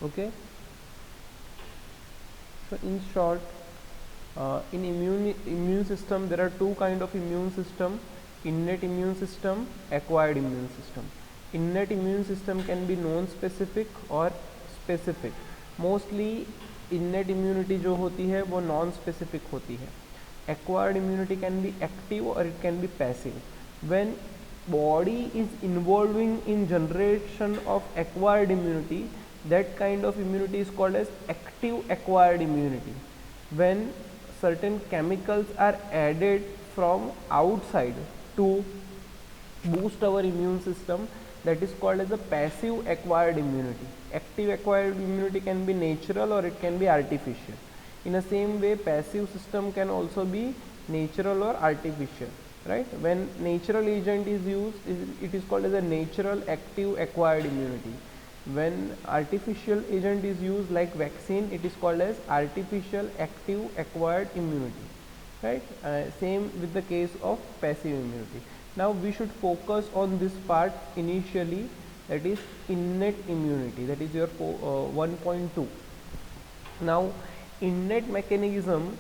Okay, so in short, in immune system there are two kind of immune system: innate immune system, acquired immune system. Innate immune system can be non-specific और specific. Mostly innate immunity जो होती है वो non-specific होती है. Acquired immunity can be active or it can be passive. When body is involving in generation of acquired immunity, that kind of immunity is called as active acquired immunity. When certain chemicals are added from outside to boost our immune system, that is called as a passive acquired immunity. Active acquired immunity can be natural or it can be artificial. In the same way, passive system can also be natural or artificial, right? When natural agent is used, it is called as a natural active acquired immunity. When artificial agent is used like vaccine, it is called as artificial active acquired immunity, right? Same with the case of passive immunity. Now we should focus on this part initially, that is innate immunity, that is your 1.2. Now innate mechanism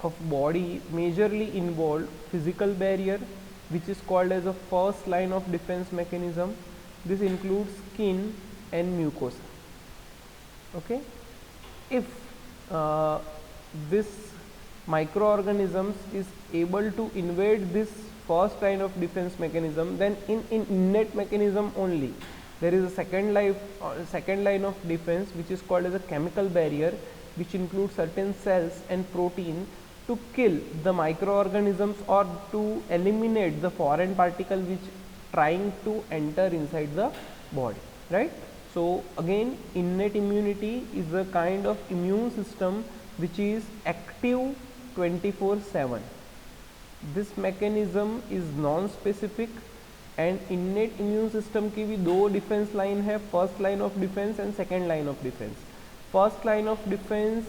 of body majorly involved physical barrier, which is called as a first line of defense mechanism. This includes skin and mucosa. Okay, if this microorganisms is able to invade this first line of defense mechanism, then in innate mechanism only there is a second line of defense, which is called as a chemical barrier, which includes certain cells and protein to kill the microorganisms or to eliminate the foreign particle which trying to enter inside the body, right? So again, innate immunity is a kind of immune system which is active 24/7. This mechanism is non-specific, and innate immune system की भी दो defence line है, first line of defence and second line of defence. First line of defence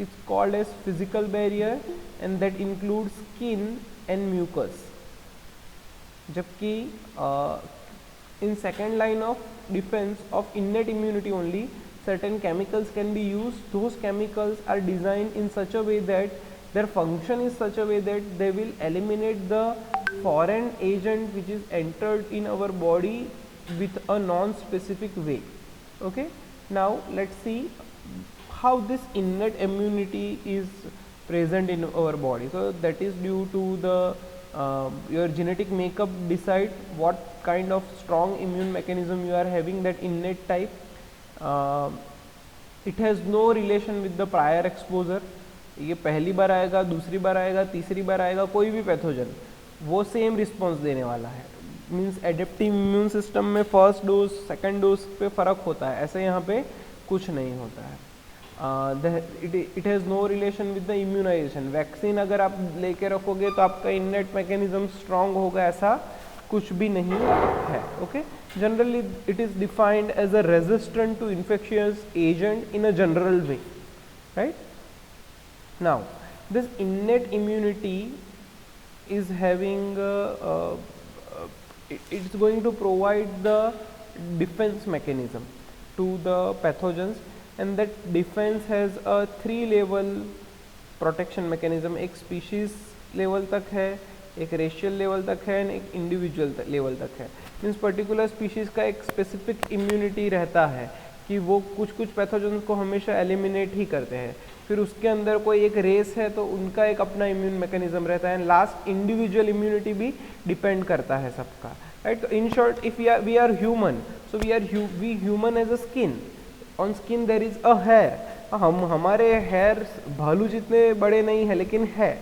is called as physical barrier and that includes skin and mucus. जबकि in second line of defense of innate immunity only, certain chemicals can be used. Those chemicals are designed in such a way that their function is such a way that they will eliminate the foreign agent which is entered in our body with a non-specific way. Okay, now let's see how this innate immunity is present in our body. So that is due to the your genetic makeup decide what kind of strong immune mechanism you are having, that innate type. It has no relation with the prior exposure. ये पहली बार आएगा, दूसरी बार आएगा, तीसरी बार आएगा, कोई भी pathogen वो सेम रिस्पॉन्स देने वाला है. मीन्स एडेप्टिव इम्यून सिस्टम में फर्स्ट डोज सेकेंड डोज पे फ़र्क होता है, ऐसे यहाँ पे कुछ नहीं होता है. It has no relation with the immunization. Vaccine अगर आप लेके रखोगे तो आपका इननेट मैकेनिज्म स्ट्रांग होगा, ऐसा कुछ भी नहीं है. Okay, generally it is defined as a resistant to infectious agent in a general way, right. Now this innate immunity is having it's going to provide the defense mechanism to the pathogens, and that defense has a 3 level protection mechanism. एक species level तक है, एक racial level तक है, एक individual level तक है. Means particular species का एक स्पेसिफिक इम्यूनिटी रहता है कि वो कुछ कुछ पैथोजेंस को हमेशा एलिमिनेट ही करते हैं. फिर उसके अंदर कोई एक रेस है तो उनका एक अपना इम्यून मैकेनिज्म रहता है, एंड लास्ट इंडिविजुअल इम्यूनिटी भी डिपेंड करता है सबका, राइट. तो in short, if we are human, so we human as a skin. On skin there is a hair. हमारे हेयर भालू जितने बड़े नहीं है लेकिन है.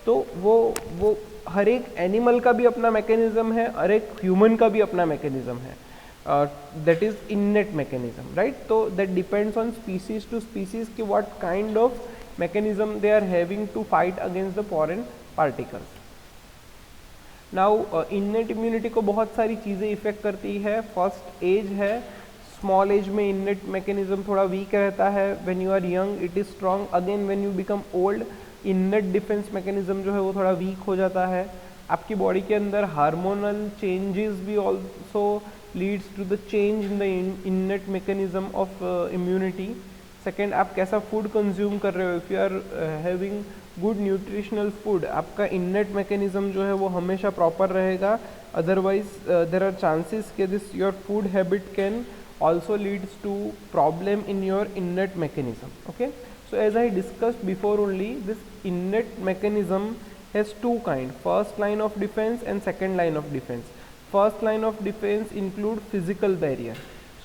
तो वो हर एक एनिमल का भी अपना मैकेनिज्म है, हर एक ह्यूमन का भी अपना मैकेनिज्म है. That is innate mechanism, right? So that depends on species to species कि what kind of mechanism they are having to fight against the foreign particles. Now innate immunity को बहुत सारी चीज़ें इफेक्ट करती है. फर्स्ट एज है. Small as में innate mechanism थोड़ा वीक रहता है. when you are young it is strong. again when you become old, innate defense mechanism जो है वो थोड़ा वीक हो जाता है. आपकी बॉडी के अंदर हार्मोनल चेंजेस भी also leads to the change in the innate mechanism of immunity. Second, आप कैसा फूड कंज्यूम कर रहे हो, if you are having good nutritional food, आपका इननेट मैकेनिज्म जो है वो हमेशा प्रॉपर रहेगा। अदरवाइज देर आर चांसेस कि this your food habit can also leads to problem in your innate mechanism. Okay, so as I discussed before only, this innate mechanism has two kind, first line of defense and second line of defense. First line of defense include physical barrier.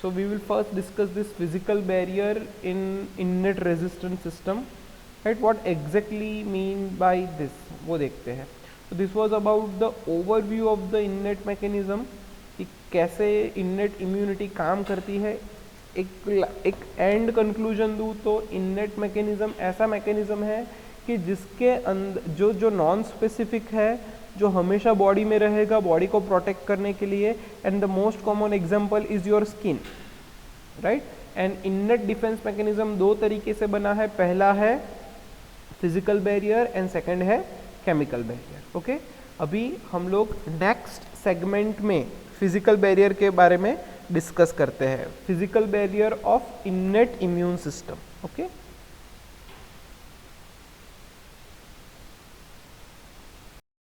So we will first discuss this physical barrier in innate resistance system, right? What exactly mean by this वो देखते हैं. So this was about the overview of the innate mechanism, कि कैसे innate immunity काम करती है। एक and conclusion दूँ तो इननेट मैकेनिज्म ऐसा मैकेनिज्म है कि जिसके अंदर जो नॉन स्पेसिफिक है, जो हमेशा बॉडी में रहेगा बॉडी को प्रोटेक्ट करने के लिए, and the most common example is your skin, right. And innate defence mechanism दो तरीके से बना है, पहला है फिजिकल बैरियर एंड सेकंड है केमिकल बैरियर। ओके, अभी हम लोग नेक्स्ट सेगमेंट में फिजिकल बैरियर के बारे में डिस्कस करते हैं, physical barrier of innate immune system. Okay.